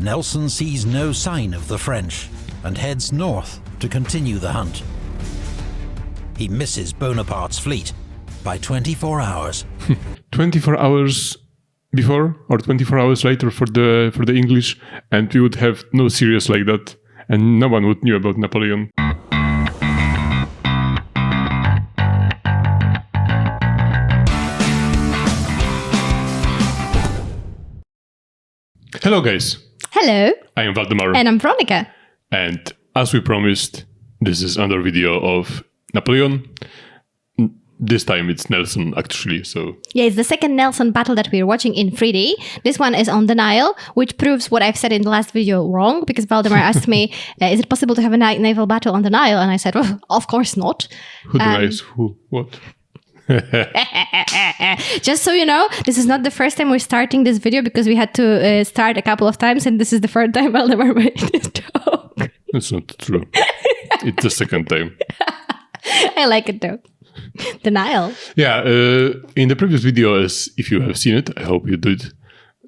Nelson sees no sign of the French and heads north to continue the hunt. He misses Bonaparte's fleet by 24 hours. 24 hours before or 24 hours later for the English, and we would have no series like that, and no one would knew about Napoleon. Hello guys. Hello. I am Valdemar. And I'm Veronica. And as we promised, this is another video of Napoleon. This time it's Nelson, actually, so... Yeah, it's the second Nelson battle that we're watching in 3D. This one is on the Nile, which proves what I've said in the last video wrong, because Valdemar asked me, is it possible to have a naval battle on the Nile? And I said, well, of course not. Who denies who? What? Just so you know, this is not the first time we're starting this video, because we had to start a couple of times, and this is the third time Valdemar made this joke. That's not true. It's the second time. I like it though. The Nile. Yeah, in the previous video, as if you have seen it, I hope you did,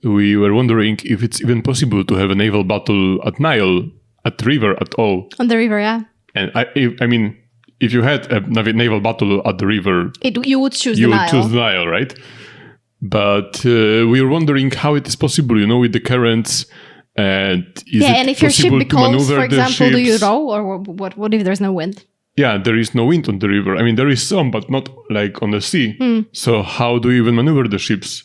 we were wondering if it's even possible to have a naval battle at Nile, at the river at all. On the river, yeah. And I mean, if you had a naval battle at the river, you would choose the Nile. You would choose the Nile, right? But we were wondering how it is possible, you know, with the currents. And is and if your ship becomes, for example, do you row, or what if there's no wind? Yeah, there is no wind on the river. I mean, there is some, but not like on the sea. So how do you even maneuver the ships?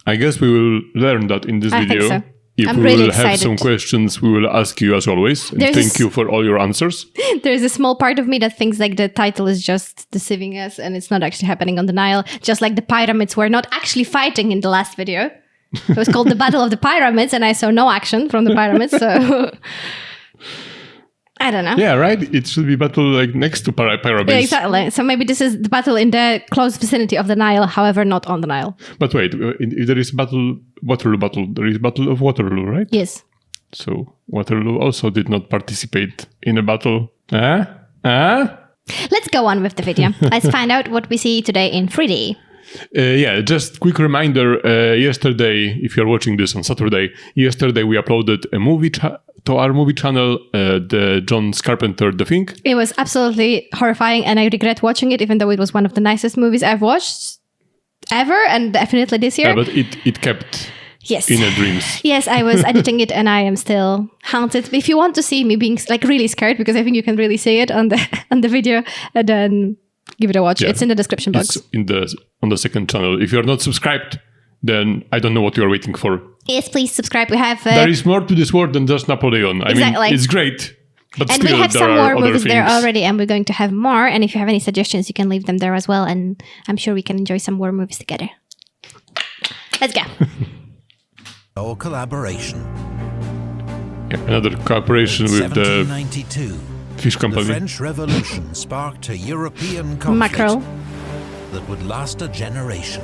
I guess we will learn that in this video. I think so. If I'm we really will excited. have some questions, we will ask you as always. And thank you for all your answers. There's a small part of me that thinks like the title is just deceiving us and it's not actually happening on the Nile. Just like the pyramids were not actually fighting in the last video. It was called the Battle of the Pyramids, and I saw no action from the pyramids, so... I don't know. Yeah, right? It should be battle like next to pyramids. Yeah, exactly. So maybe this is the battle in the close vicinity of the Nile, however, not on the Nile. But wait, if there is Waterloo battle, there is Battle of Waterloo, right? Yes. So Waterloo also did not participate in a battle. Let's go on with the video. Let's find out what we see today in 3D. Yeah, just quick reminder, yesterday, if you're watching this on Saturday, yesterday we uploaded a movie to our movie channel, the John Carpenter The Thing. It was absolutely horrifying, and I regret watching it, even though it was one of the nicest movies I've watched ever, and definitely this year. Yeah, but it kept in our dreams. Yes, I was editing it, and I am still haunted. If you want to see me being like really scared, because I think you can really see it on the video, then give it a watch. Yeah, it's in the description box. It's on the second channel. If you're not subscribed, then I don't know what you're waiting for. Yes, please subscribe. We have... there is more to this world than just Napoleon. I mean, it's great, but and still, we have some more movies things there already, and we're going to have more. And if you have any suggestions, you can leave them there as well. And I'm sure we can enjoy some more movies together. Let's go. Or collaboration. Yeah, another cooperation with the fish company. The French Revolution sparked a European conflict Mackerel that would last a generation.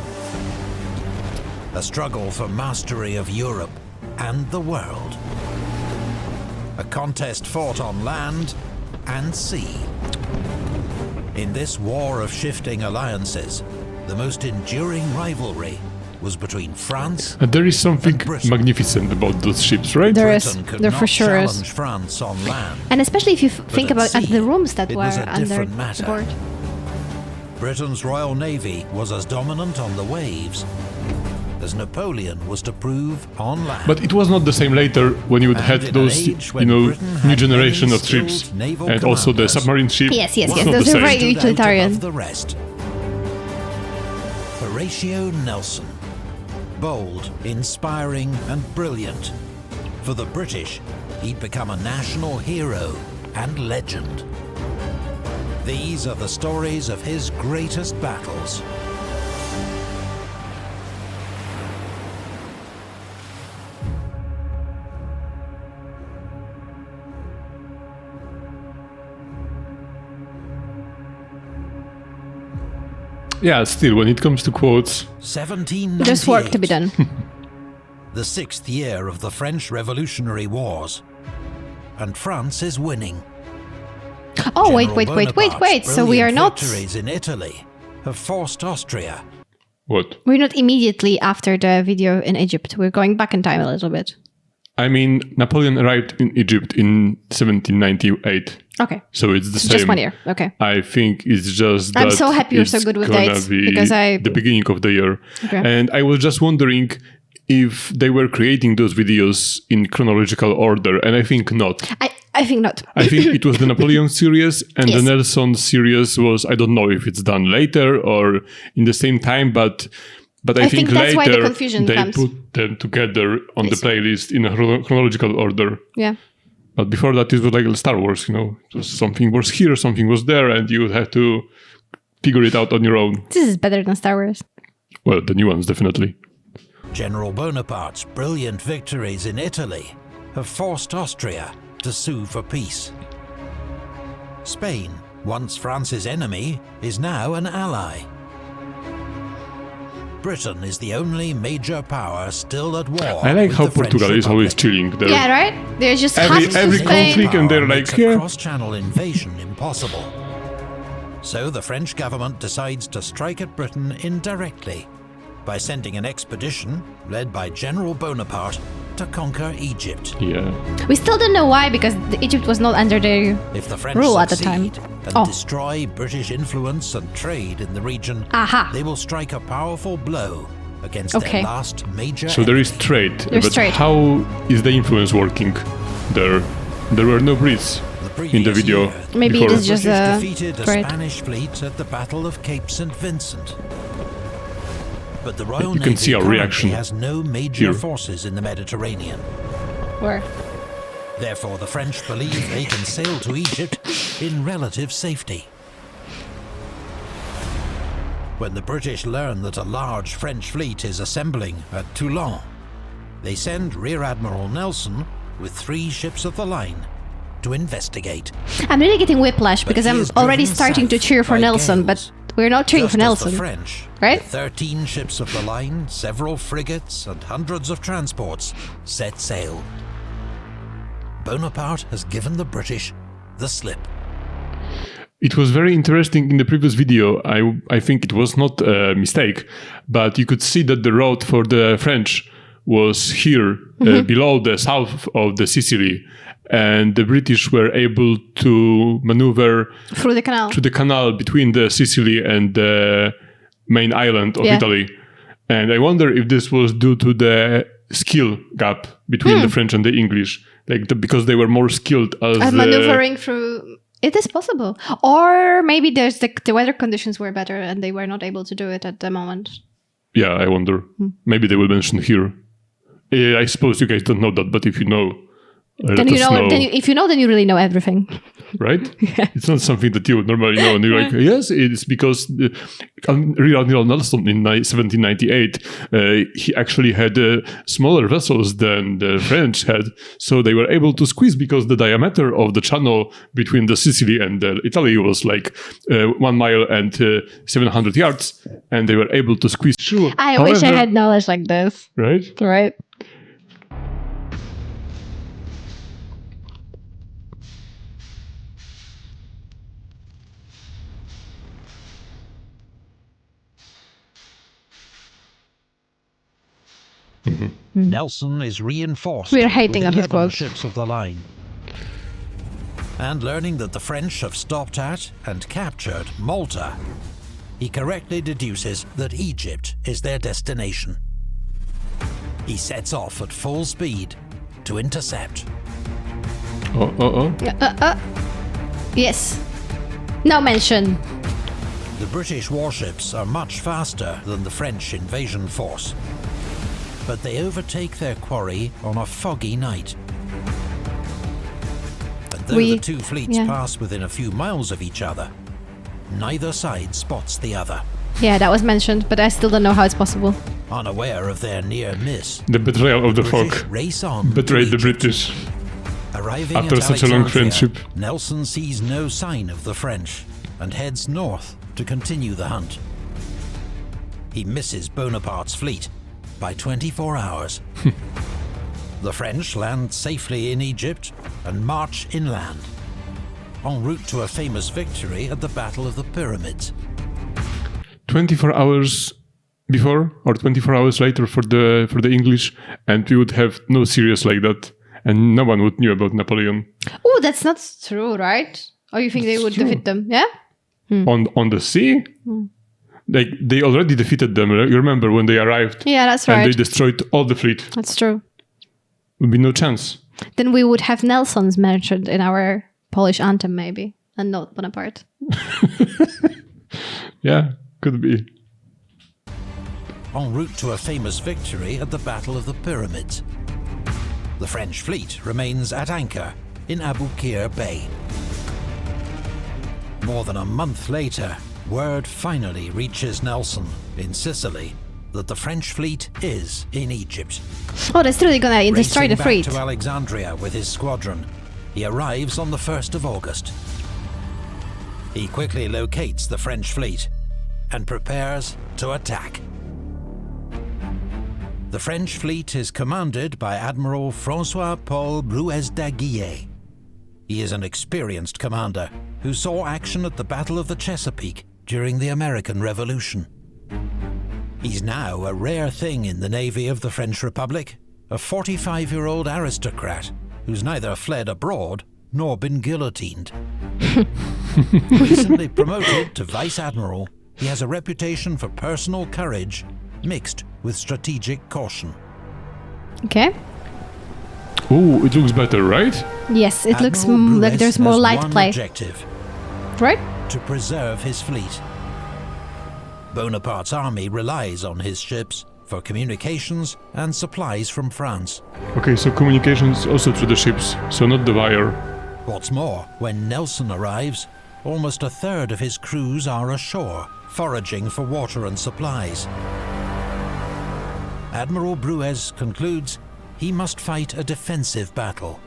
A struggle for mastery of Europe and the world. A contest fought on land and sea. In this war of shifting alliances, the most enduring rivalry was between France there is something and Britain. Magnificent about those ships, right? There is. There for sure is. France on land, and especially if you think about sea, the rooms that it were was a under different matter. the board. Britain's Royal Navy was as dominant on the waves as Napoleon was to prove on land. But it was not the same later when you would have those, new generation of ships, and also the submarine ship. Yes. Those are very utilitarian. The rest. Horatio Nelson, bold, inspiring, and brilliant. For the British, he'd become a national hero and legend. These are the stories of his greatest battles. Yeah, still, when it comes to quotes... 1798. There's work to be done. The 6th year of the French Revolutionary Wars. And France is winning. Oh, wait. So we are not... Victories in Italy have forced Austria. What? We're not immediately after the video in Egypt. We're going back in time a little bit. I mean, Napoleon arrived in Egypt in 1798. Okay. So it's the same. Just 1 year. Okay. I think it's just that I'm so happy you're so good with dates because the beginning of the year. Okay. And I was just wondering if they were creating those videos in chronological order, and I think not. I think not. I think it was the Napoleon series, and Yes. the Nelson series was, I don't know if it's done later or in the same time, but I think that's later why the confusion they comes. put them together on the playlist in a chronological order. Yeah. But before that, it was like Star Wars, you know. It was something was here, something was there, and you had to figure it out on your own. This is better than Star Wars. Well, the new ones, definitely. General Bonaparte's brilliant victories in Italy have forced Austria to sue for peace. Spain, once France's enemy, is now an ally. Britain is the only major power still at war. I like with how the French Portugal is always Republic. chilling there. Yeah, right? They're just Every happy to stay. conflict and they're like, makes a yeah. cross-channel invasion impossible. So the French government decides to strike at Britain indirectly by sending an expedition led by General Bonaparte to conquer Egypt. Yeah. We still don't know why, because Egypt was not under their If the French rule at the time. succeed and Oh. destroy British influence and trade in the region, Aha. they will strike a powerful blow against Okay. their last major So there is enemy. trade. There's but trade. how is the influence working there? There were no Brits The in the previous video. year, Maybe before. it is just British a defeated a trade. Spanish fleet at the Battle of Cape St. Vincent. But the Royal You can Navy see our currently reaction has no major here. forces in the Mediterranean. Where? Therefore, the French believe they can sail to Egypt in relative safety. When the British learn that a large French fleet is assembling at Toulon, they send Rear Admiral Nelson with 3 ships of the line to investigate. I'm really getting whiplash because he I'm is already driven starting to south cheer for by Nelson, gales. but we're not cheering Just for as Nelson. the French, right? with 13 ships of the line, several frigates and hundreds of transports, set sail. Bonaparte has given the British the slip. It was very interesting in the previous video. I think it was not a mistake, but you could see that the road for the French was here, below the south of the Sicily, and the British were able to maneuver Through the canal. through the canal between the Sicily and the main island of Yeah. Italy. And I wonder if this was due to the skill gap between the French and the English, because they were more skilled as Maneuvering through. It is possible. Or maybe there's the weather conditions were better and they were not able to do it at the moment. Yeah, I wonder. Maybe they will mention here. I suppose you guys don't know that, but if you know, Then you know, if you know, then you really know everything. right? It's not something that you would normally know. And you're like, yes, it's because Rear Admiral Nelson in 1798, he actually had smaller vessels than the French had. So they were able to squeeze because the diameter of the channel between the Sicily and Italy was like 1 mile and 700 yards. And they were able to squeeze through. I wish I had knowledge like this. Right? Right? Nelson is reinforced We're hating with on his 11 quotes. ships of the line. And learning that the French have stopped at and captured Malta, he correctly deduces that Egypt is their destination. He sets off at full speed to intercept. Yes. No mention. The British warships are much faster than the French invasion force, but they overtake their quarry on a foggy night. And though the two fleets pass within a few miles of each other, neither side spots the other. Yeah, that was mentioned, but I still don't know how it's possible. Unaware of their near miss, The betrayal of the British fog race on betrayed to the Egypt. British. Arriving After at such a long Alexandria, friendship. Nelson sees no sign of the French and heads north to continue the hunt. He misses Bonaparte's fleet by 24 hours. The French land safely in Egypt and march inland, en route to a famous victory at the Battle of the Pyramids. 24 hours before or 24 hours later for the English, and we would have no series like that, and no one would knew about Napoleon. Oh, that's not true, right? Or you think they would defeat them? Yeah. On the sea. Like they already defeated them. You remember when they arrived? Yeah, that's right. And they destroyed all the fleet. That's true. Would be no chance. Then we would have Nelson's mentioned in our Polish anthem, maybe, and not Bonaparte. Yeah, could be. En route to a famous victory at the Battle of the Pyramids, the French fleet remains at anchor in Abu Qir Bay. More than a month later, word finally reaches Nelson in Sicily that the French fleet is in Egypt. Oh, that's true. They're gonna destroy the Racing fleet. back to Alexandria with his squadron, he arrives on the 1st of August. He quickly locates the French fleet and prepares to attack. The French fleet is commanded by Admiral François-Paul Bruez d'Aguillet. He is an experienced commander who saw action at the Battle of the Chesapeake during the American Revolution. He's now a rare thing in the Navy of the French Republic, a 45-year-old aristocrat who's neither fled abroad nor been guillotined. Recently promoted to Vice Admiral, he has a reputation for personal courage mixed with strategic caution. Okay. Oh, it looks better, right? Yes, it looks Admiral like Bruez there's more has light one play. objective: Right? to preserve his fleet. Bonaparte's army relies on his ships for communications and supplies from France. Okay, so communications also through the ships, so not the wire. What's more, when Nelson arrives, almost a third of his crews are ashore, foraging for water and supplies. Admiral Bruez concludes he must fight a defensive battle.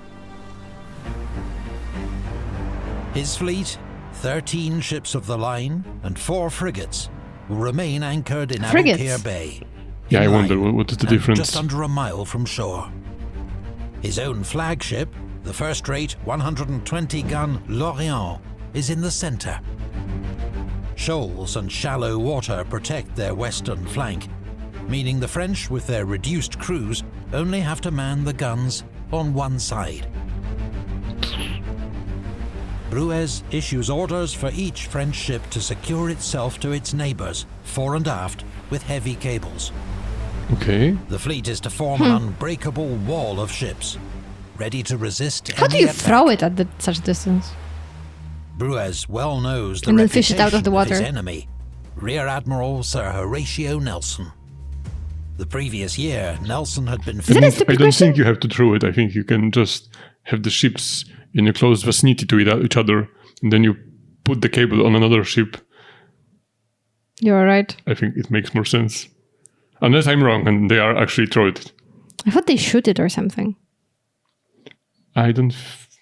His fleet, 13 ships of the line and 4 frigates, will remain anchored in Abu Qir Bay. Yeah, I in wonder line what is the and difference. just under a mile from shore. His own flagship, the first-rate 120-gun L'Orient, is in the center. Shoals and shallow water protect their western flank, meaning the French, with their reduced crews, only have to man the guns on one side. Bruez issues orders for each French ship to secure itself to its neighbors, fore and aft, with heavy cables. Okay. The fleet is to form an unbreakable wall of ships, ready to resist How do any you attack. throw it at such distance? Bruez well knows the And then reputation fish it out of the water. his enemy, Rear Admiral Sir Horatio Nelson. The previous year, Nelson had been Is that a I stupid don't question? think you have to throw it. I think you can just have the ships in a close vicinity to each other, and then you put the cable on another ship. You're right. I think it makes more sense. Unless I'm wrong and they are actually throw it. I thought they shoot it or something. I don't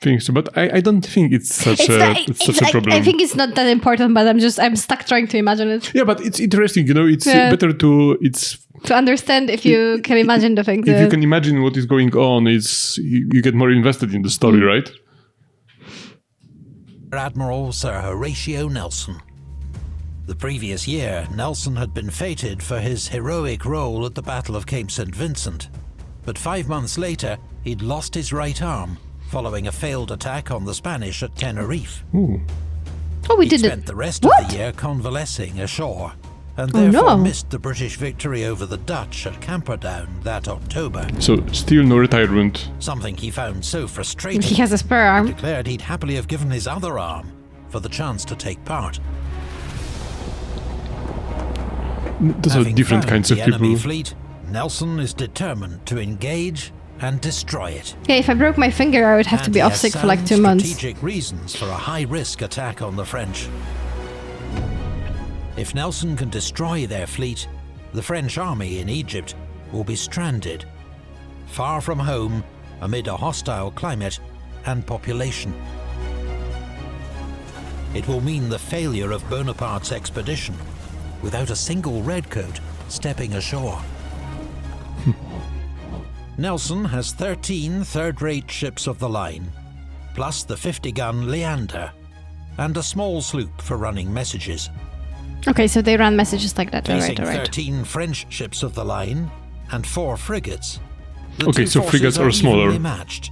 think so, but I don't think it's such a problem. I think it's not that important, but I'm stuck trying to imagine it. Yeah, but it's interesting, It's Yeah. better to understand if you can imagine the things. if you can imagine what is going on, you get more invested in the story, right? Admiral Sir Horatio Nelson. The previous year, Nelson had been feted for his heroic role at the Battle of Cape St. Vincent. But 5 months later, he'd lost his right arm, following a failed attack on the Spanish at Tenerife. Ooh. Oh, we He did it. spent the rest of the year convalescing ashore, and Oh, therefore no. missed the British victory over the Dutch at Camperdown that October. So still no retirement. Something he found so frustrating, He has a spare arm. declared he'd happily have given his other arm for the chance to take part. Those are Having different found kinds of the enemy people. fleet, Nelson is determined to engage and destroy it. Yeah, if I broke my finger, I would have to And be he off has sick for like sound 2 months. strategic reasons for a high-risk attack on the French. If Nelson can destroy their fleet, the French army in Egypt will be stranded, far from home, amid a hostile climate and population. It will mean the failure of Bonaparte's expedition, without a single redcoat stepping ashore. Nelson has 13 third-rate ships of the line, plus the 50-gun Leander, and a small sloop for running messages. Okay, so they run messages like that. Facing All right. 13 French ships of the line and 4 frigates. The Okay, two so forces frigates are smaller. evenly matched.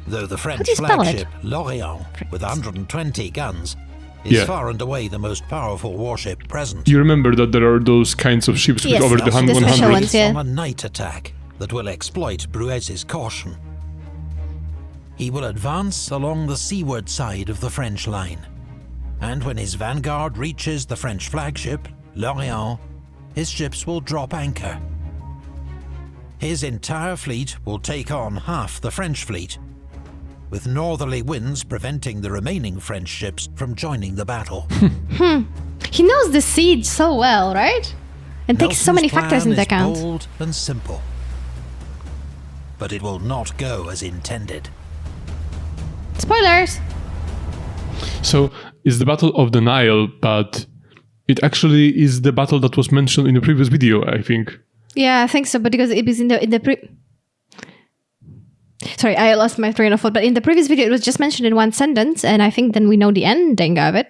Though the French do you spell it? flagship L'Orient, with 120 guns, is Yeah. far and away the most powerful warship present. You remember that there are those kinds of ships Yes, with over the the special 100. ones, yeah. On a night attack that will exploit Bruez's caution. He will advance along the seaward side of the French line, and when his vanguard reaches the French flagship, L'Orient, his ships will drop anchor. His entire fleet will take on half the French fleet, with northerly winds preventing the remaining French ships from joining the battle. He knows the siege so well, right? And takes so many Nelson's factors plan into is account. bold and simple, but it will not go as intended. Spoilers! So it's the Battle of the Nile, but it actually is the battle that was mentioned in the previous video, I think. Yeah, I think so, but because it was in the Sorry, I lost my train of thought. But in the previous video, it was just mentioned in one sentence, and I think then we know the ending of it.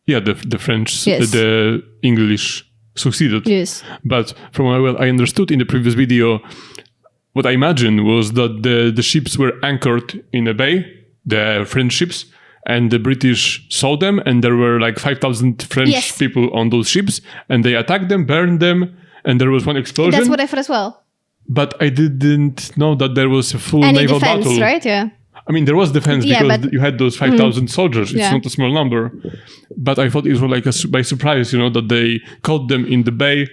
Yeah, the French, Yes. the English succeeded. Yes. But from what I understood in the previous video, what I imagined was that the ships were anchored in a bay, the French ships, and the British saw them, and there were like 5,000 French Yes. people on those ships, and they attacked them, burned them, and there was one explosion. That's what I thought as well. But I didn't know that there was a full Any naval defense, battle. right? Yeah. I mean, there was defense Yeah, because but- you had those 5,000 soldiers. It's Yeah. not a small number. But I thought it was like by surprise, that they caught them in the bay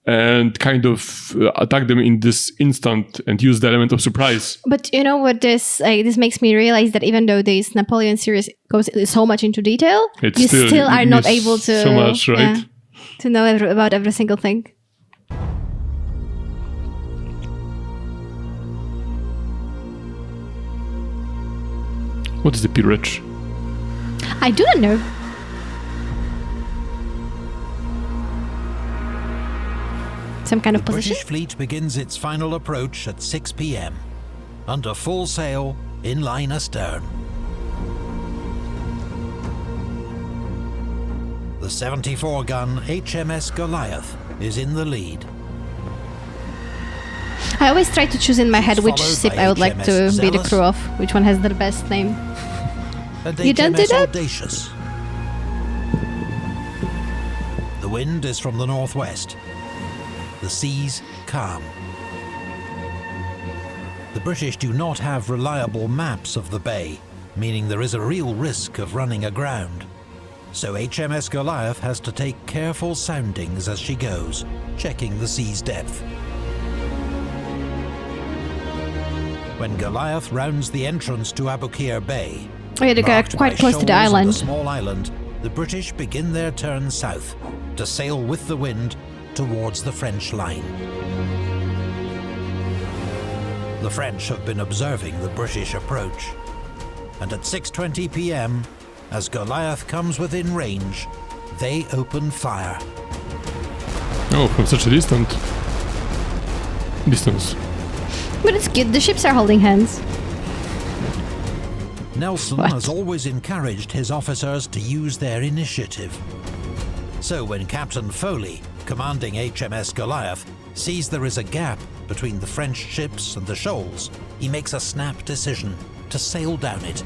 and kind of attacked them in this instant and used the element of surprise. But you know what this makes me realize that even though this Napoleon series goes so much into detail, It's you still- still are you not miss able to so much, right? to know about every single thing. What is the peerage? I do not know. Some kind of The position? British fleet begins its final approach at 6 p.m. under full sail, in line astern. The 74-gun HMS Goliath is in the lead. I always try to choose in my head which Followed ship by I would like to HMS be the Zealous. crew of, which one has the best name. And You don't do HMS that? Audacious. The wind is from the northwest. The seas calm. The British do not have reliable maps of the bay, meaning there is a real risk of running aground. So HMS Goliath has to take careful soundings as she goes, checking the sea's depth. When Goliath rounds the entrance to Aboukir Bay, Oh yeah, they got marked quite by close to the shoals and island. a small island, the British begin their turn south to sail with the wind towards the French line. The French have been observing the British approach, and at 6:20 p.m., as Goliath comes within range, they open fire. Oh, from such a distance. But it's good, the ships are holding hands. Nelson What? has always encouraged his officers to use their initiative. So when Captain Foley, commanding HMS Goliath, sees there is a gap between the French ships and the shoals, he makes a snap decision to sail down it.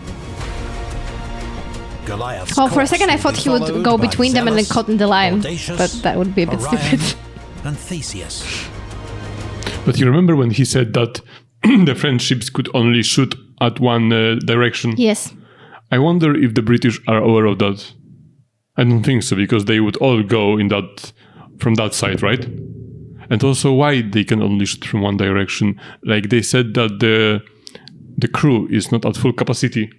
Goliath's Oh, for a course second I will thought be he would followed go by between them and then Zealous, caught in the line. Audacious, But that would be a bit Orion, stupid. and Theseus. But you remember when he said that the French ships could only shoot at one direction? Yes. I wonder if the British are aware of that. I don't think so, because they would all go from that side, right? And also, why they can only shoot from one direction? Like they said that the crew is not at full capacity.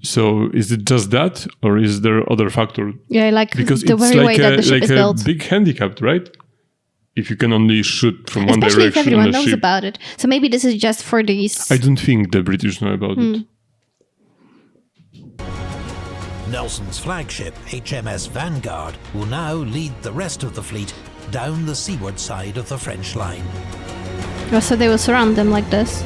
So is it just that, or is there other factor? Yeah, like Because the it's very way like that the ship is a built. big handicap, right? If you can only shoot from one Especially if direction everyone on a knows ship. about it. So maybe this is just for these. I don't think the British know about it. Nelson's flagship, HMS Vanguard, will now lead the rest of the fleet down the seaward side of the French line. Oh, so they will surround them like this.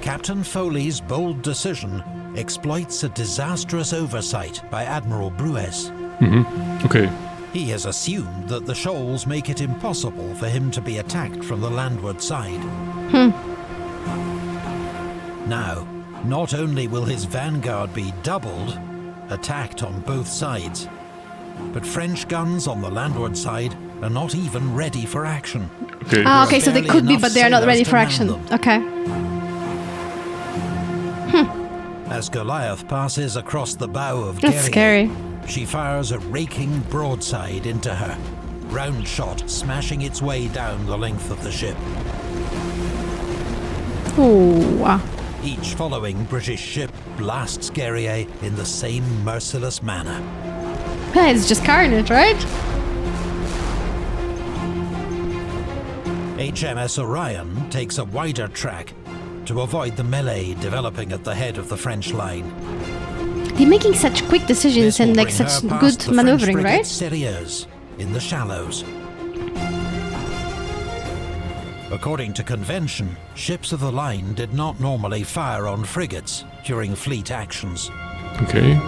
Captain Foley's bold decision exploits a disastrous oversight by Admiral Bruez. Okay. He has assumed that the shoals make it impossible for him to be attacked from the landward side. Now, not only will his vanguard be doubled, attacked on both sides, but French guns on the landward side are not even ready for action. Okay. Okay, so they could be, but they're not ready for action. Okay. As Goliath passes across the bow of That's Guerrier, scary. she fires a raking broadside into her, round shot smashing its way down the length of the ship. Ooh. Each following British ship blasts Guerrier in the same merciless manner. Yeah, it's just carnage, right? HMS Orion takes a wider track to avoid the melee developing at the head of the French line. They're making such quick decisions This will and like bring such her past good the French maneuvering, frigate right? Sérieuse in the shallows. According to convention, ships of the line did not normally fire on frigates during fleet actions. Okay.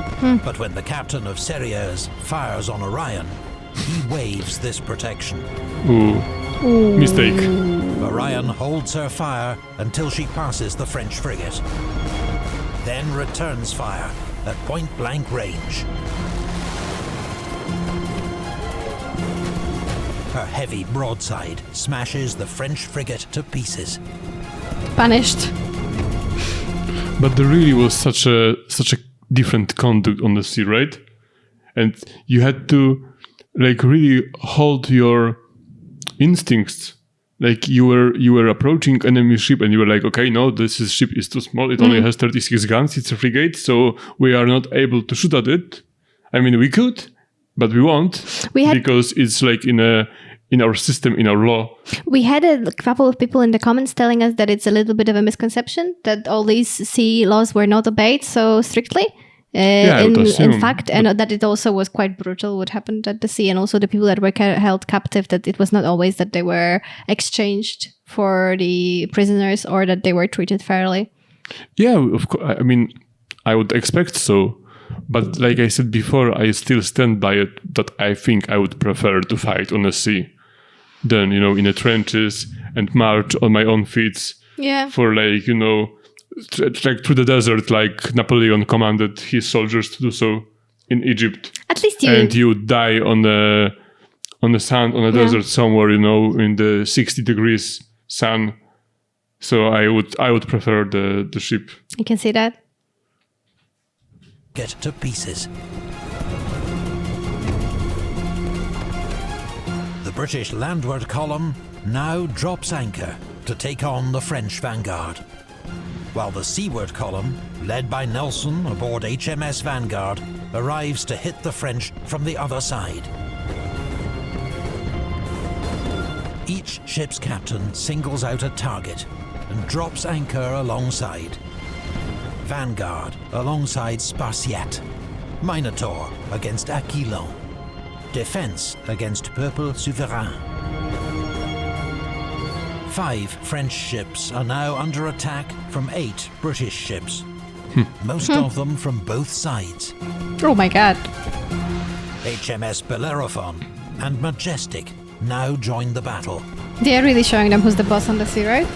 But when the captain of Sérieuse fires on Orion, he waives this protection. Ooh. Mistake. Orion holds her fire until she passes the French frigate, then returns fire at point-blank range. Her heavy broadside smashes the French frigate to pieces. Punished. But there really was such a different conduct on the sea, right? And you had to like really hold your instincts. Like you were approaching enemy ship and you were like, okay, no, ship is too small. It only has 36 guns. It's a frigate, so we are not able to shoot at it. I mean, we could, but we won't because it's like in our system, in our law. We had a couple of people in the comments telling us that it's a little bit of a misconception that all these sea laws were not obeyed so strictly. In fact, and that it also was quite brutal what happened at the sea, and also the people that were held captive, that it was not always that they were exchanged for the prisoners or that they were treated fairly. Yeah, of course. I mean, I would expect so. But like I said before, I still stand by it that I think I would prefer to fight on the sea than, in the trenches and march on my own feet for like through the desert, like Napoleon commanded his soldiers to do so in Egypt. At least you would die on the sand on the desert somewhere, in the 60 degrees sun. So I would prefer the ship. You can see that. Get to pieces. The British landward column now drops anchor to take on the French vanguard, while the seaward column, led by Nelson aboard HMS Vanguard, arrives to hit the French from the other side. Each ship's captain singles out a target and drops anchor alongside. Vanguard alongside Spartiate, Minotaur against Aquilon, Defense against Peuple Souverain. 5 French ships are now under attack from 8 British ships, most of them from both sides. Oh my god. HMS Bellerophon and Majestic now join the battle. They are really showing them who's the boss on the sea, right?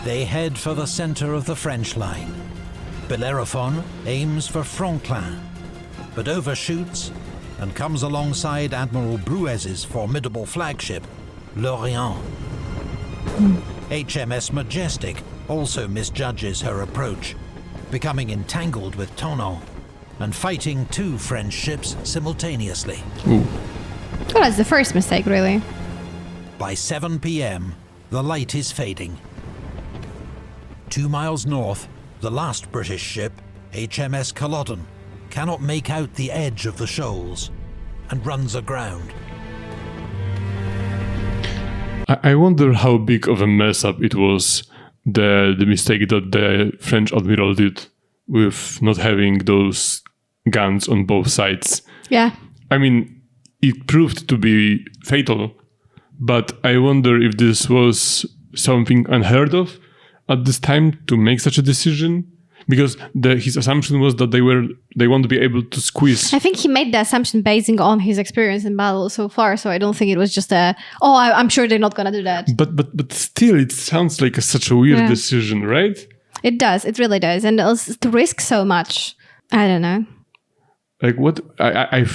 They head for the center of the French line. Bellerophon aims for Franklin, but overshoots and comes alongside Admiral Bruez's formidable flagship, L'Orient. HMS Majestic also misjudges her approach, becoming entangled with Tonon and fighting 2 French ships simultaneously. Ooh. Well, that's the first mistake, really. By 7 p.m., the light is fading. 2 miles north, the last British ship, HMS Culloden, cannot make out the edge of the shoals and runs aground. I wonder how big of a mess up it was, the mistake that the French admiral did with not having those guns on both sides. Yeah. I mean, it proved to be fatal, but I wonder if this was something unheard of at this time to make such a decision. Because his assumption was that they want to be able to squeeze. I think he made the assumption basing on his experience in battle so far. So I don't think it was just I'm sure they're not going to do that. But still, it sounds like such a weird decision, right? It does. It really does. And also to risk so much. I don't know. Like what I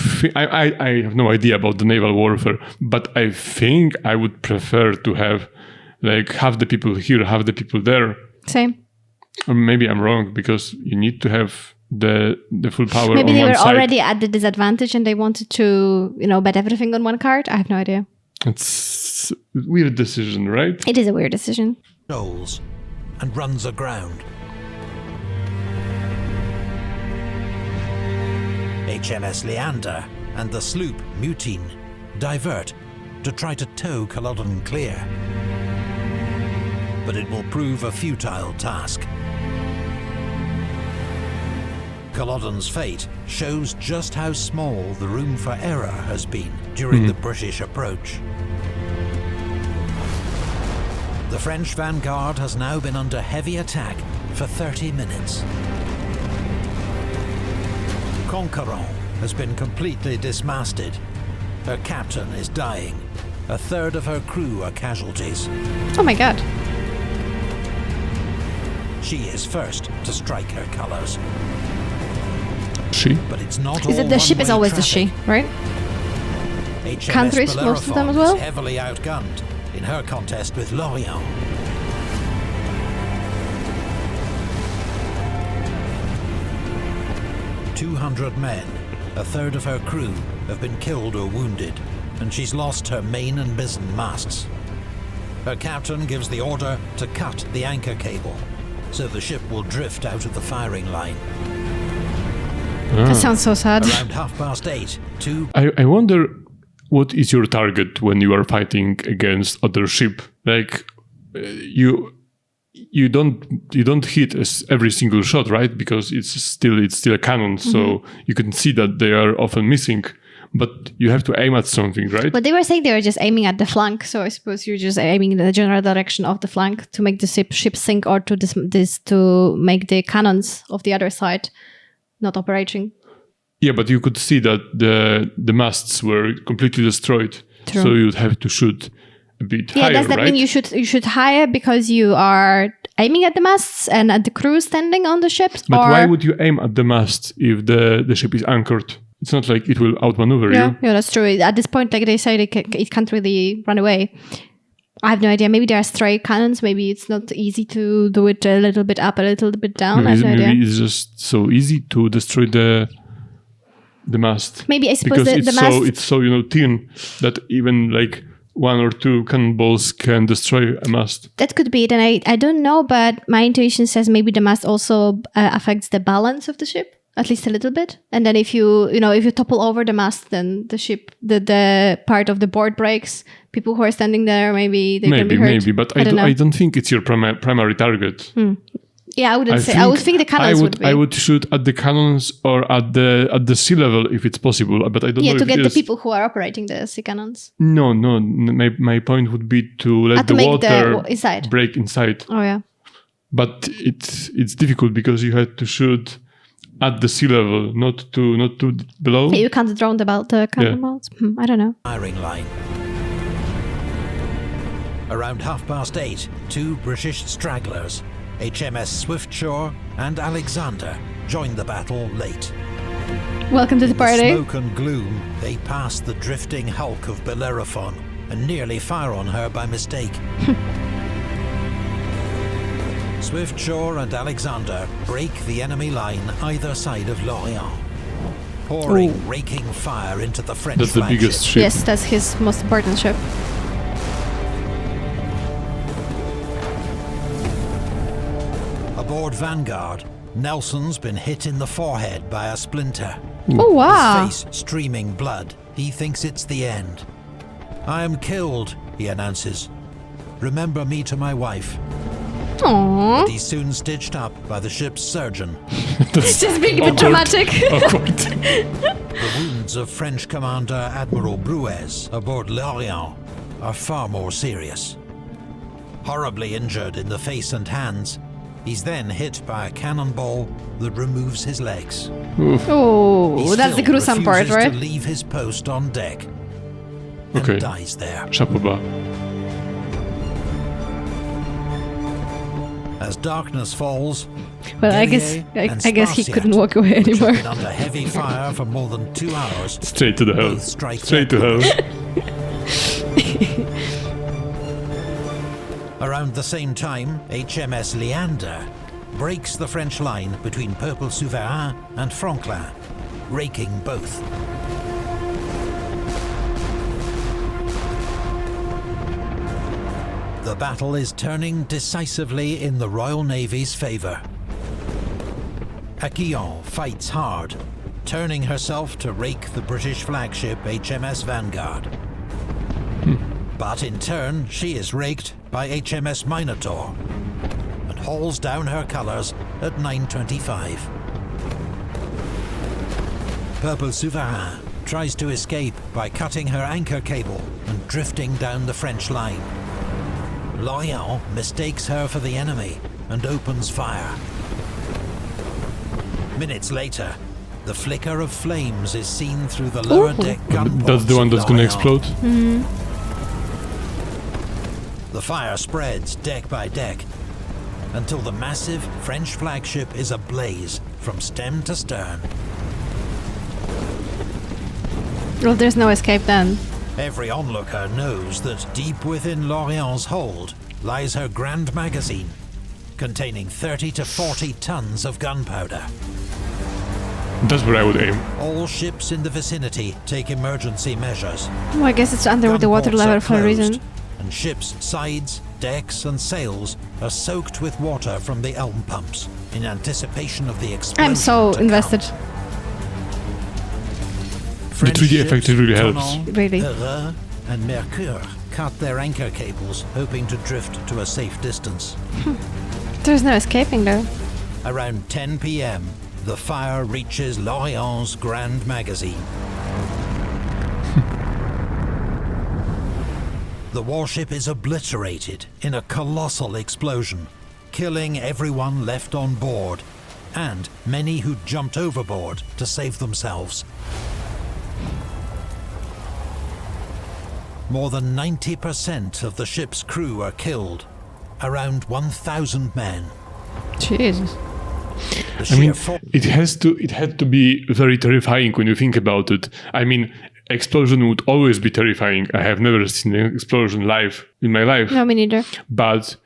have no idea about the naval warfare, but I think I would prefer to have like half the people here, half the people there. Same. Or maybe I'm wrong, because you need to have the full power. Maybe on they one were side. already at the disadvantage and they wanted to, bet everything on one card. I have no idea. It's a weird decision, right? It is a weird decision. Shoals and runs aground. HMS Leander and the sloop Mutine divert to try to tow Culloden clear. But it will prove a futile task. Culloden's fate shows just how small the room for error has been during the British approach. The French vanguard has now been under heavy attack for 30 minutes. Conquerant has been completely dismasted. Her captain is dying. A third of her crew are casualties. Oh my god. She is first to strike her colours. She? But it's not all Is it the ship is one-way always the traffic. she, right? HMS Countries, most of them as Bellerophon well? is heavily outgunned in her contest with Lorient. "200 men, a third of her crew, have been killed or wounded, and she's lost her main and mizzen masts. Her captain gives the order to cut the anchor cable, so the ship will drift out of the firing line. That sounds so sad. Around 8:30, two I wonder what is your target when you are fighting against other ship? Like you don't hit every single shot, right? Because it's still a cannon, so you can see that they are often missing. But you have to aim at something, right? But they were saying they were just aiming at the flank, so I suppose you're just aiming in the general direction of the flank to make the ship sink, or to to make the cannons of the other side not operating. Yeah, but you could see that the masts were completely destroyed. True. So you'd have to shoot a bit higher, Does that right? mean you should higher because you are aiming at the masts and at the crew standing on the ships? But or... why would you aim at the mast if the ship is anchored? It's not like it will outmaneuver you. Yeah, that's true. At this point, like they say, it can't really run away. I have no idea. Maybe there are stray cannons. Maybe it's not easy to do it a little bit up, a little bit down. I have no idea. Maybe it's just so easy to destroy the mast. Maybe I suppose because the mast... it's so thin that even like one or two cannonballs can destroy a mast. That could be it, and I don't know, but my intuition says maybe the mast also affects the balance of the ship, at least a little bit. And then if you topple over the mast, then the ship, the part of the board breaks. People who are standing there, maybe they can be hurt. Maybe, but I don't think it's your primary target. Yeah, I wouldn't say. I would think the cannons would be. I would shoot at the cannons or at the sea level if it's possible, but I don't know if to get it the is. people who are operating the sea cannons. No. My point would be to let the water inside. break inside. Oh yeah. But it's difficult because you had to shoot at the sea level, not to below. You can't drone the cannonballs. I don't know. firing line. Around 8:30, two British stragglers, HMS Swiftshore and Alexander, joined the battle late. Welcome to the In party. smoke and gloom, they pass the drifting hulk of Bellerophon and nearly fire on her by mistake. Swiftshore and Alexander break the enemy line either side of Lorient, pouring raking fire into the French That's the flagship. biggest ship. Yes, that's his most important ship. Aboard Vanguard, Nelson's been hit in the forehead by a splinter. Oh wow! His face streaming blood. He thinks it's the end. "I am killed," he announces. "Remember me to my wife." Aww. He's soon stitched up by the ship's surgeon. It's just being a bit Awkward. dramatic. Awkward. The wounds of French Commander Admiral Bruez aboard Lorient are far more serious. Horribly injured in the face and hands, He's then hit by a cannonball that removes his legs. Oh, He that's the still gruesome part, refuses right? to leave his post on deck and Okay. dies there. Chapeau bas. As darkness falls, Well, I Guerrier guess and he Spartiate, couldn't walk away which have anymore. been under heavy fire for more than 2 hours, Straight to the hell. both strike Straight to their hell. Around the same time, HMS Leander breaks the French line between Peuple Souverain and Franklin, raking both. The battle is turning decisively in the Royal Navy's favour. Aquillon fights hard, turning herself to rake the British flagship HMS Vanguard. But in turn, she is raked by HMS Minotaur and hauls down her colours at 9:25. Peuple Souverain tries to escape by cutting her anchor cable and drifting down the French line. Lorient mistakes her for the enemy and opens fire. Minutes later, the flicker of flames is seen through the lower deck gun That's the ports one of that's gonna Lorient. explode. The fire spreads deck by deck until the massive French flagship is ablaze from stem to stern. Well, there's no escape then. Every onlooker knows that deep within Lorient's hold lies her grand magazine, containing 30 to 40 tons of gunpowder. That's where I would aim. All ships in the vicinity take emergency measures. Well, I guess it's under the water Gun ports level are for a reason. closed, and ships' sides, decks and sails are soaked with water from the elm pumps in anticipation of the explosion. I'm so to invested. come. The 3D effect ships, really helps. Tonon, Really. Heureux and Mercure cut their anchor cables, hoping to drift to a safe distance. There's no escaping though. Around 10 p.m., the fire reaches Lorient's grand magazine. The warship is obliterated in a colossal explosion, killing everyone left on board and many who jumped overboard to save themselves. More than 90% of the ship's crew are killed, around 1,000 men. Jesus. The I sheer mean, fo- it had to be very terrifying when you think about it. I mean, explosion would always be terrifying. I have never seen an explosion live in my life. No, me neither. But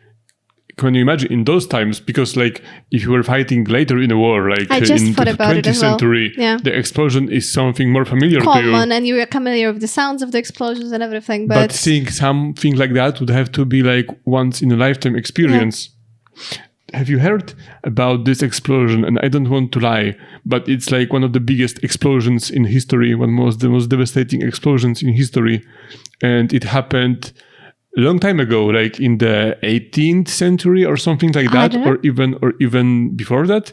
can you imagine in those times, because like if you were fighting later in a war, like I just in thought the about it 20th as well. century, Yeah. the explosion is something more familiar to you. Common, and you were familiar with the sounds of the explosions and everything, But but seeing something like that would have to be like once in a lifetime experience. Have you heard about this explosion? And I don't want to lie, but it's like one of the biggest explosions in history, the most devastating explosions in history. And it happened a long time ago, like in the 18th century or something like I that, don't know. or even before that.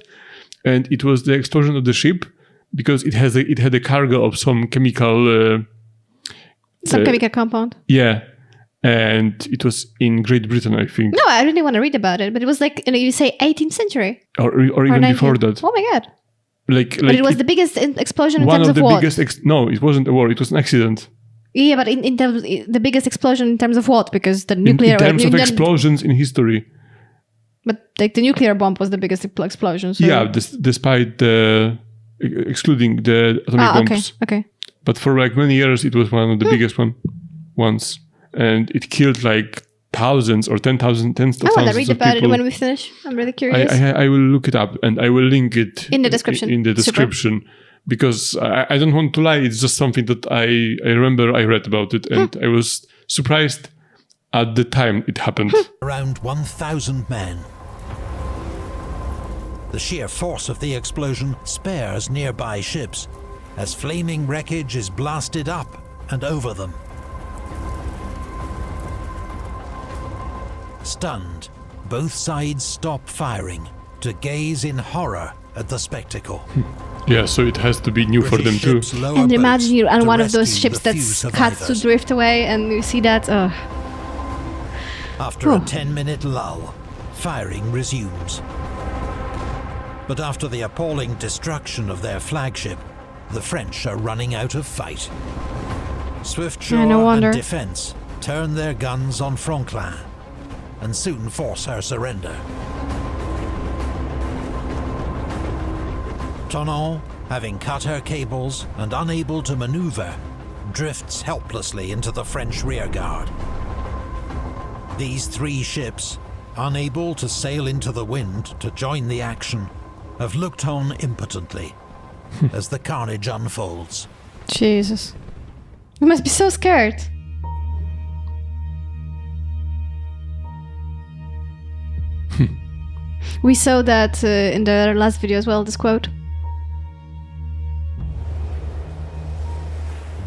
And it was the explosion of the ship because it had a cargo of some chemical. some chemical compound. Yeah. And it was in Great Britain, I think. No, I really want to read about it, but it was like, you say 18th century Or even 19th. before that. Oh my god. Like But it was the biggest explosion in one terms of of the what? biggest. No, it wasn't a war. It was an accident. Yeah, but in terms the biggest explosion in terms of what? Because the In nuclear terms of explosions in history. But like the nuclear bomb was the biggest explosion. So. Yeah, despite excluding the atomic bombs. Okay. But for like many years, it was one of the biggest ones, and it killed like thousands or tens of I want thousands to read of about people. it when we finish. I'm really curious. I will look it up and I will link it In the description. In the Super. description, because I don't want to lie. It's just something that I remember I read about it, and I was surprised at the time it happened. around 1,000 men. The sheer force of the explosion spares nearby ships, as flaming wreckage is blasted up and over them. Stunned, both sides stop firing to gaze in horror at the spectacle. Yeah, so it has to be new for them British too. ships lower And boats imagine you're on to one of those rescue ships the that's few had to survivors. drift away, and you see that. After a 10-minute lull, firing resumes. But after the appalling destruction of their flagship, the French are running out of fight. Swift shore no wonder. and defense turn their guns on Franklin and soon force her surrender. Tonon, having cut her cables and unable to maneuver, drifts helplessly into the French rearguard. These 3 ships, unable to sail into the wind to join the action, have looked on impotently as the carnage unfolds. Jesus. You must be so scared. We saw that in the last video as well, this quote.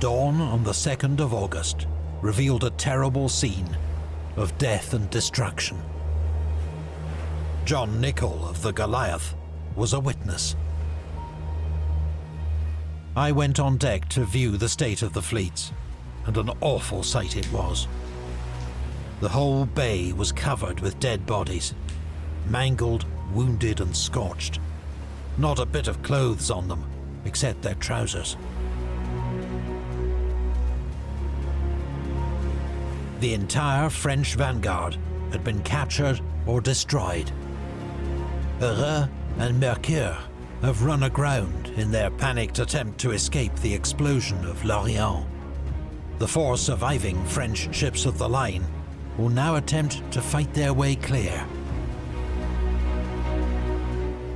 Dawn on the 2nd of August revealed a terrible scene of death and destruction. John Nichol of the Goliath was a witness. I went on deck to view the state of the fleets, and an awful sight it was. The whole bay was covered with dead bodies, mangled, wounded and scorched. Not a bit of clothes on them, except their trousers. The entire French vanguard had been captured or destroyed. Heureux and Mercure have run aground in their panicked attempt to escape the explosion of L'Orient. The 4 surviving French ships of the line will now attempt to fight their way clear.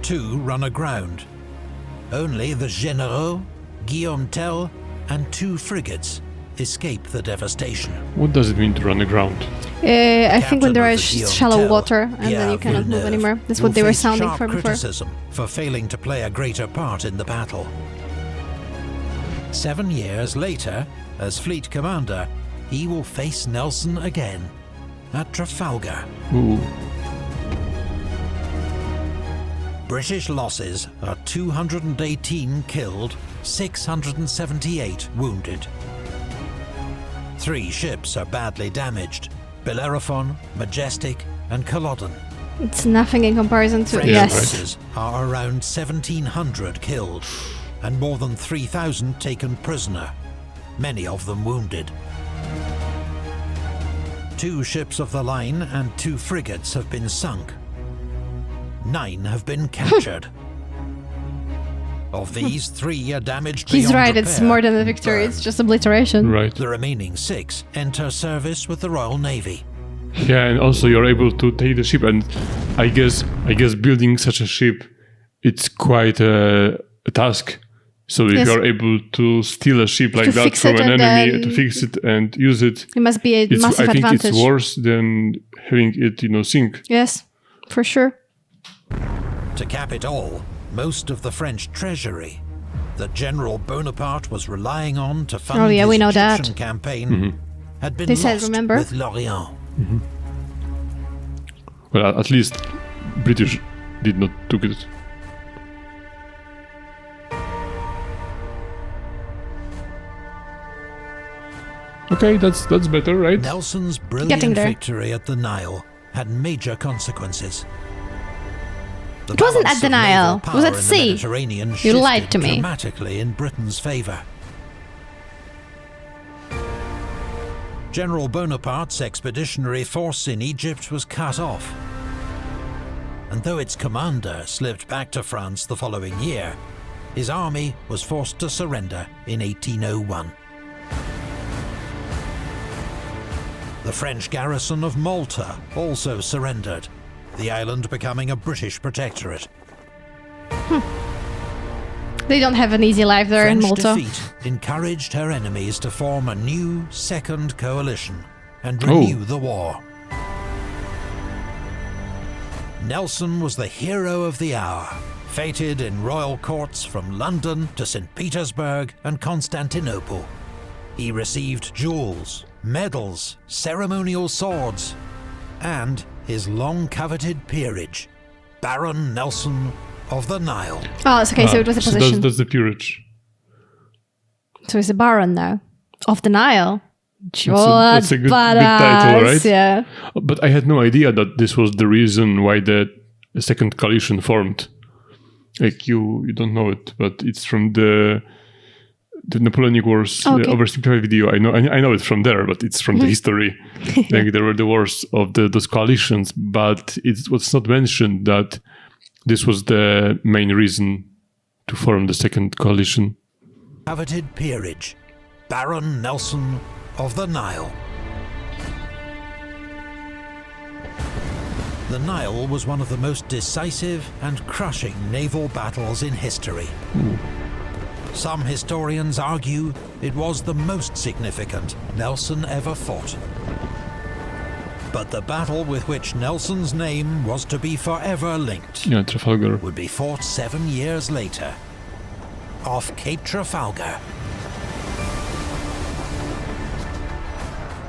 2 run aground. Only the Généraux, Guillaume Tell, and 2 frigates escape the devastation. What does it mean to run aground? I think when there Captain is of the Guillaume shallow Tell, water and then Pierre you cannot move Villeneuve, anymore. That's will what they were face sounding sharp for before. criticism for failing to play a greater part in the battle. 7 years later, as fleet commander, he will face Nelson again at Trafalgar. Ooh. British losses are 218 killed, 678 wounded. 3 ships are badly damaged: Bellerophon, Majestic, and Culloden. It's nothing in comparison to... French yes. forces are around 1,700 killed, and more than 3,000 taken prisoner, many of them wounded. 2 ships of the line and 2 frigates have been sunk. 9 have been captured. Of these, 3 are damaged He's beyond right, it's repair more than a and victory, it's burned. just obliteration. Right. The remaining 6 enter service with the Royal Navy. Yeah, and also you're able to take the ship, and I guess building such a ship, it's quite a task. So if Yes. you're able to steal a ship like To that fix from it an and enemy, then- to fix it and use it, It must be a it's, massive I think advantage. it's worse than having it, sink. Yes, for sure. To cap it all, most of the French treasury that General Bonaparte was relying on to fund Oh, yeah, his we know Egyptian that. campaign had been They said, lost remember? with L'Orient. Well, at least British did not took it. Okay, that's better, right? Nelson's Getting brilliant there. victory at the Nile had major consequences. The It wasn't balance at the of naval Nile, it was power at in the sea. Mediterranean You shifted lied to me. dramatically in Britain's favour. General Bonaparte's expeditionary force in Egypt was cut off. And though its commander slipped back to France the following year, his army was forced to surrender in 1801. The French garrison of Malta also surrendered, the island becoming a British protectorate. They don't have an easy life there in French Malta. defeat encouraged her enemies to form a new second coalition and Oh. renew the war. Nelson was the hero of the hour, feted in royal courts from London to St. Petersburg and Constantinople. He received jewels, medals, ceremonial swords, and his long-coveted peerage, Baron Nelson of the Nile. Oh, it's okay, so it was a So position. that's the peerage. So he's a baron now. Of the Nile. That's a good title, right? Yeah. But I had no idea that this was the reason why the second coalition formed. Like you don't know it, but it's from the Napoleonic Wars oversimplified video. I know it from there, but it's from the history. Like there were the wars of those coalitions, but it was not mentioned that this was the main reason to form the second coalition. Coveted peerage, Baron Nelson of the Nile. The Nile was one of the most decisive and crushing naval battles in history. Some historians argue it was the most significant Nelson ever fought. But the battle with which Nelson's name was to be forever linked Trafalgar would be fought 7 years later, off Cape Trafalgar.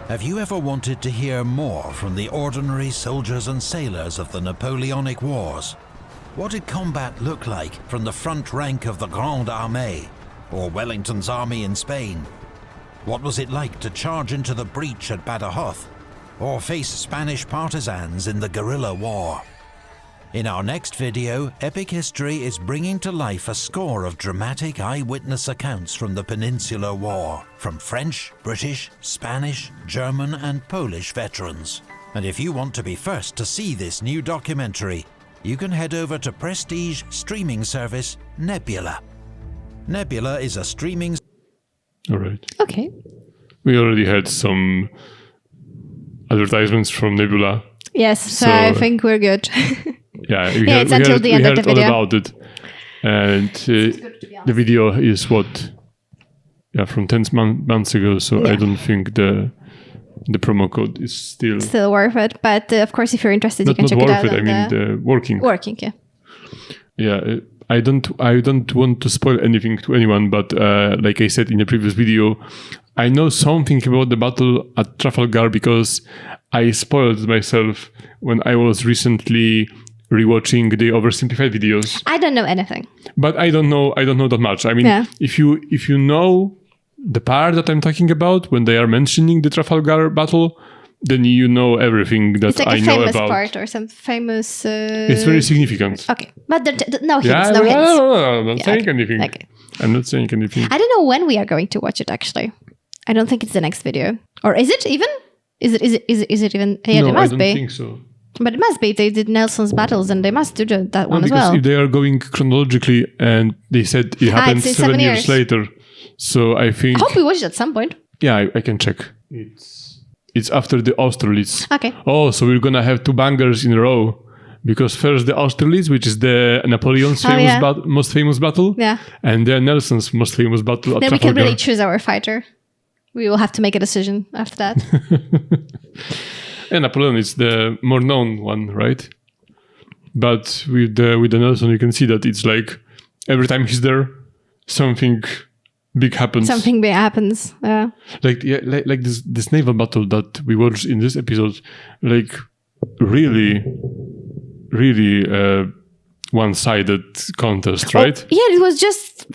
Have you ever wanted to hear more from the ordinary soldiers and sailors of the Napoleonic Wars? What did combat look like from the front rank of the Grande Armée, or Wellington's army in Spain? What was it like to charge into the breach at Badajoz, or face Spanish partisans in the guerrilla war? In our next video, Epic History is bringing to life a score of dramatic eyewitness accounts from the Peninsular War, from French, British, Spanish, German and Polish veterans. And if you want to be first to see this new documentary, you can head over to prestige streaming service Nebula. Nebula is a streaming... All right. Okay. We already had some advertisements from Nebula. Yes, so I think we're good. Yeah, it's until the end of the video. All about it. And the video is from 10 months ago, so I don't think the promo code is still worth it. But of course, if you're interested, you can check it out. I mean, the working. Working, yeah. Yeah, I don't want to spoil anything to anyone, but like I said in the previous video, I know something about the battle at Trafalgar because I spoiled myself when I was recently rewatching the oversimplified videos. I don't know anything. But I don't know that much. I mean, if you know the part that I'm talking about when they are mentioning the Trafalgar battle, then you know everything that it's like I know about. It's a famous part or some famous... It's very significant. Okay, but no hints, no hints. No, I'm not saying anything. Okay. I'm not saying anything. I don't know when we are going to watch it, actually. I don't think it's the next video. Or is it even? Is it even? Yeah, no, it must I don't be. think so. But it must be. They did Nelson's battles and they must do that one as well. Because if they are going chronologically and they said it happened 7 years later, so I think... I hope we watch it at some point. Yeah, I can check. It's after the Austerlitz. Okay. Oh, so we're going to have two bangers in a row. Because first the Austerlitz, which is the Napoleon's most famous battle. Yeah. And then Nelson's most famous battle at Then Trafalgar. we can really choose our fighter. We will have to make a decision after that. And Napoleon is the more known one, right? But with the Nelson, you can see that it's like every time he's there, something big happens. Something big happens. Yeah. Like this naval battle that we watched in this episode, like really one-sided contest, right? Yeah, it was just.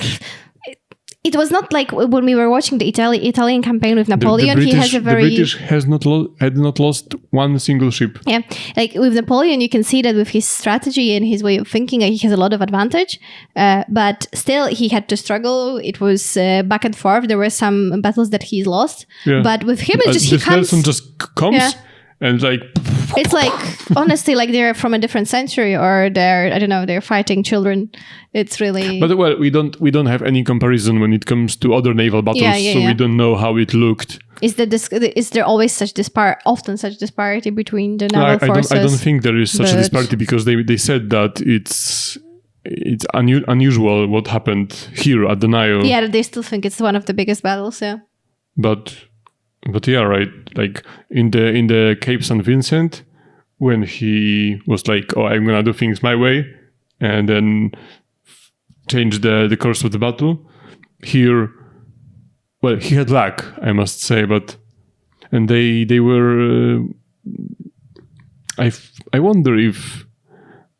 It was not like when we were watching the Italian campaign with Napoleon. The British had not lost one single ship. Yeah, like with Napoleon, you can see that with his strategy and his way of thinking, he has a lot of advantage. But still, he had to struggle. It was back and forth. There were some battles that he's lost. Yeah. But with him, it's just he comes. Nelson just comes. Yeah. And like it's like honestly like they're from a different century or they're fighting children. It's really but well we don't have any comparison when it comes to other naval battles, we don't know how it looked. Is there always such disparity between the naval forces? I don't think there is such a disparity because they said that it's unusual what happened here at the Nile. Yeah, they still think it's one of the biggest battles. Yeah, But yeah, right. Like in the Cape St. Vincent, when he was like, "Oh, I'm gonna do things my way," and then change the course of the battle. Here, well, he had luck, I must say, and they were. I wonder if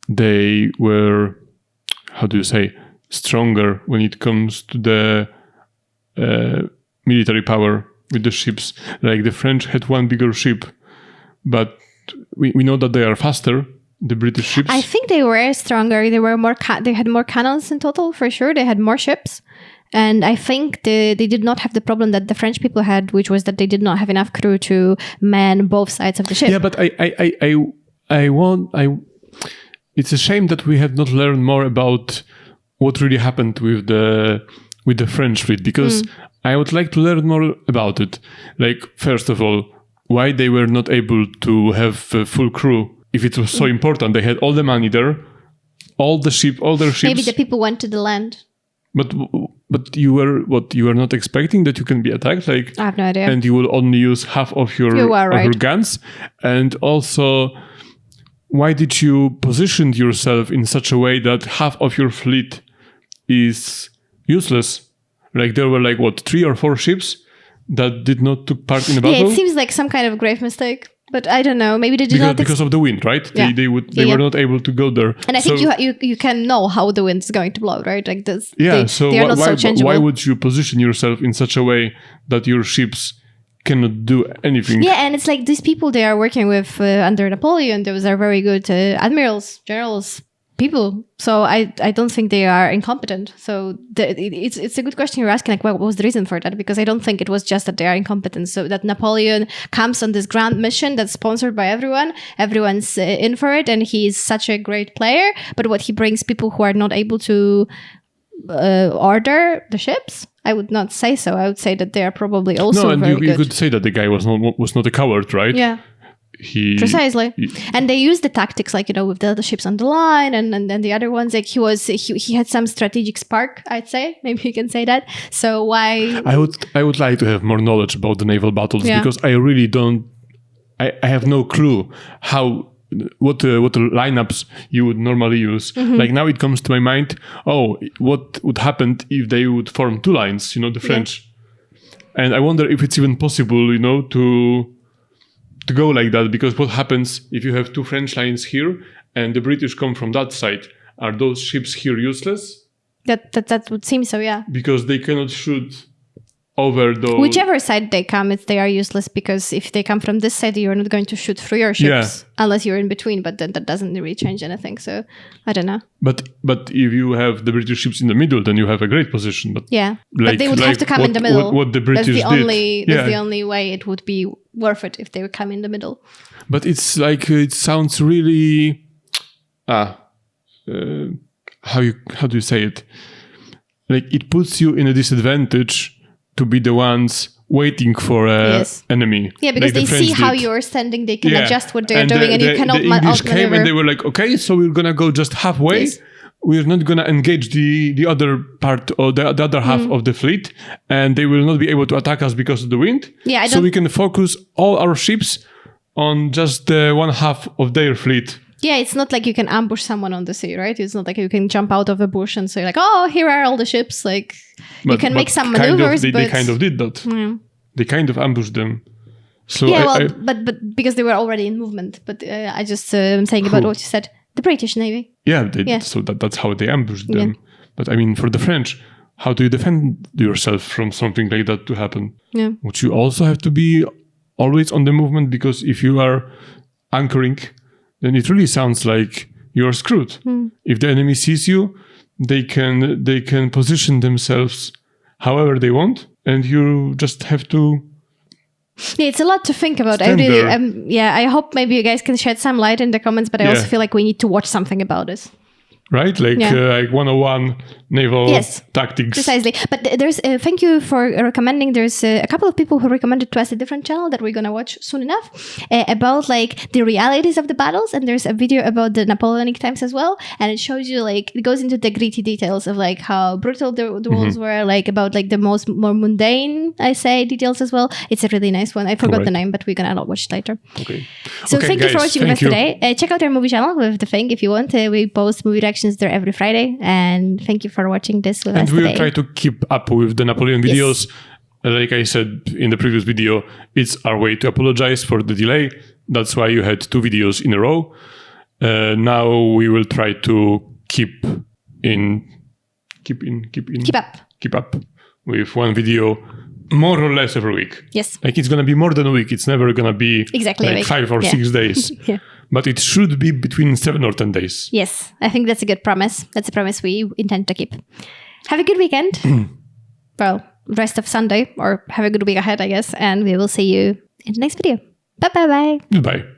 they were, how do you say, stronger when it comes to the military power. with the ships. Like the French had one bigger ship, but we know that they are faster, the British ships. I think they were stronger. They were more. They had more cannons in total, for sure. They had more ships. And I think they did not have the problem that the French people had, which was that they did not have enough crew to man both sides of the ship. Yeah, but it's a shame that we have not learned more about what really happened with the French fleet, because I would like to learn more about it. Like, first of all, why they were not able to have a full crew if it was so important. They had all the money there, all their ships. Maybe the people went to the land. But you were not expecting that you can be attacked, like, I have no idea. and you will only use half of your guns. And also, why did you position yourself in such a way that half of your fleet is useless? Like, there were 3 or 4 ships that did not took part in the battle. Yeah, it seems like some kind of grave mistake. But I don't know. Maybe they did not because of the wind, right? Yeah. They were not able to go there. And I think you can know how the wind is going to blow, right? Like this. Yeah. They are not so changeable. Why would you position yourself in such a way that your ships cannot do anything? Yeah, and it's like these people they are working with under Napoleon. Those are very good admirals, generals, people. So I don't think they are incompetent. So it's a good question you're asking. Like, what was the reason for that? Because I don't think it was just that they are incompetent. So that Napoleon comes on this grand mission that's sponsored by everyone. Everyone's in for it, and he's such a great player. But what he brings people who are not able to order the ships. I would not say so. I would say that they are probably also very good. You could say that the guy was not a coward, right? Yeah. Precisely. And they used the tactics, like, with the other ships on the line and then the other ones, like he had some strategic spark, I'd say. Maybe you can say that. So why... I would like to have more knowledge about the naval battles, because I really don't... I have no clue what lineups you would normally use. Like, now it comes to my mind, what would happen if they would form 2 lines, the French. Yeah. And I wonder if it's even possible, to go like that, because what happens if you have 2 French lines here and the British come from that side? Are those ships here useless? That would seem so, yeah. Because they cannot shoot over those... Whichever side they come, they are useless, because if they come from this side, you're not going to shoot through your ships unless you're in between, but then that doesn't really change anything, so I don't know. But if you have the British ships in the middle, then you have a great position. But but they would have to come in the middle. What the British did. That's the only way it would be worth it, if they would come in the middle. But it's like, it sounds really... how do you say it? Like, it puts you in a disadvantage to be the ones waiting for an enemy. Yeah, because they see how you're standing, they can adjust what they're doing, and you cannot the English came and they were like, okay, so we're gonna go just halfway. Yes. We're not gonna engage the other part or the other half of the fleet, and they will not be able to attack us because of the wind. Yeah, so we can focus all our ships on just the one half of their fleet. Yeah, it's not like you can ambush someone on the sea, right? It's not like you can jump out of a bush and say like, oh, here are all the ships. Like, you can make some maneuvers, they kind of did that. Yeah. They kind of ambushed them. So but because they were already in movement. But I just am saying about what you said. The British Navy. Yeah, so that's how they ambushed them. Yeah. But I mean, for the French, how do you defend yourself from something like that to happen? Yeah. Would you also have to be always on the movement? Because if you are anchoring, then it really sounds like you're screwed. If the enemy sees you, they can position themselves however they want, and you just have to... Yeah, it's a lot to think about. I hope maybe you guys can shed some light in the comments, but I also feel like we need to watch something about this. Right? Like 101 naval tactics. Precisely. But there's thank you for recommending. There's a couple of people who recommended to us a different channel that we're going to watch soon enough about like the realities of the battles. And there's a video about the Napoleonic times as well. And it shows you like, it goes into the gritty details of like how brutal the walls were, like about like the more mundane, I say, details as well. It's a really nice one. I forgot the name, but we're going to watch it later. Okay. So thank you for watching with us today. Check out our movie channel with The Thing if you want. We post movie reactions there every Friday, and thank you for watching this with us today. And we will try to keep up with the Napoleon videos. Like I said in the previous video, it's our way to apologize for the delay. That's why you had 2 videos in a row. Now we will try to keep up with one video more or less every week. Yes. Like it's going to be more than a week. It's never going to be Exactly a like week. 5 or 6 days. Yeah. But it should be between 7 or 10 days. Yes, I think that's a good promise. That's a promise we intend to keep. Have a good weekend. Well, rest of Sunday, or have a good week ahead, I guess. And we will see you in the next video. Bye-bye. Goodbye.